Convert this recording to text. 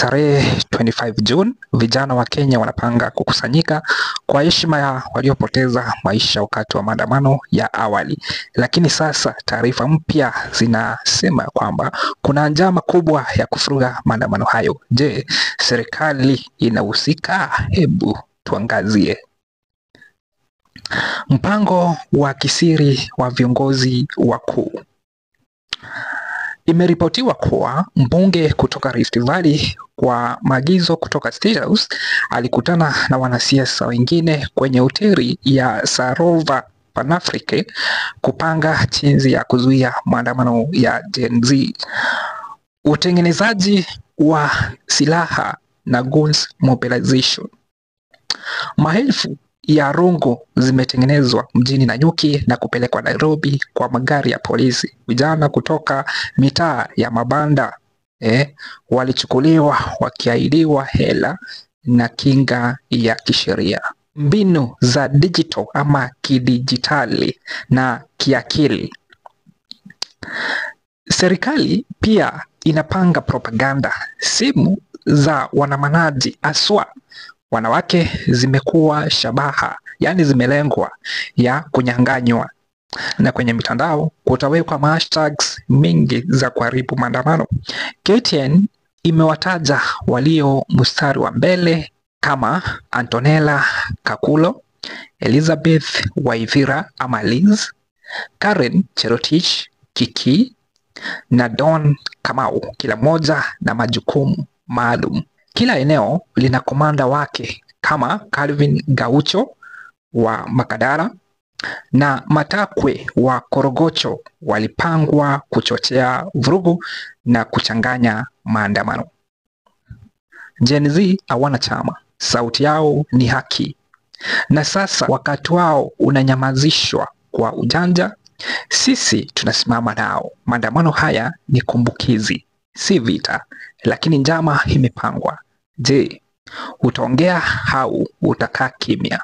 Tarehe 25 June, vijana wa Kenya wanapanga kukusanyika kwa heshima ya waliopoteza maisha wakati wa maandamano ya awali. Lakini sasa taarifa mpya zinasema kwamba kuna njama kubwa ya kufuruga maandamano hayo. Je, serikali inahusika? Hebu tuangazie. Mpango wa kisiri wa viongozi wakuu. Imeripotiwa kuwa mbunge kutoka Rift Valley kwa maagizo kutoka State House alikutana na wanasiasa wengine kwenye hoteli ya Sarova Panafrique kupanga jinsi ya kuzuia maandamano ya Gen Z. Utengenezaji wa silaha na guns mobilization. Maelfu ya rungu zimetengenezwa mjini Nanyuki na kupelekwa Nairobi kwa magari ya polisi. Vijana kutoka mitaa ya mabanda walichukuliwa wakiahidiwa hela na kinga ya kisheria. Mbinu za digital ama kidijitali na kiakili. Serikali pia inapanga propaganda. Simu za wanamanaji aswa wanawake zimekuwa shabaha, yani zimelengwa ya kunyang'anywa, na kwenye mitandao kutawekwa hashtags mingi za kuharibu maandamano. KTN imewataja walio mstari wa mbele kama Antonella Kakulo, Elizabeth Waithira ama Liz, Karen Cherotich Kiki na Don Kamau, kila moja na majukumu maalum. Kila eneo lina komanda wake kama Calvin Gaucho wa Makadara na Matakwe wa Korogocho walipangwa kuchochea vurugu na kuchanganya maandamano. Gen Z hawana chama, sauti yao ni haki. Na sasa wakati wao unanyamazishwa kwa ujanja, sisi tunasimama nao. Maandamano haya ni kumbukizi, si vita, lakini njama imepangwa. Je, utaongea au utakaa kimya?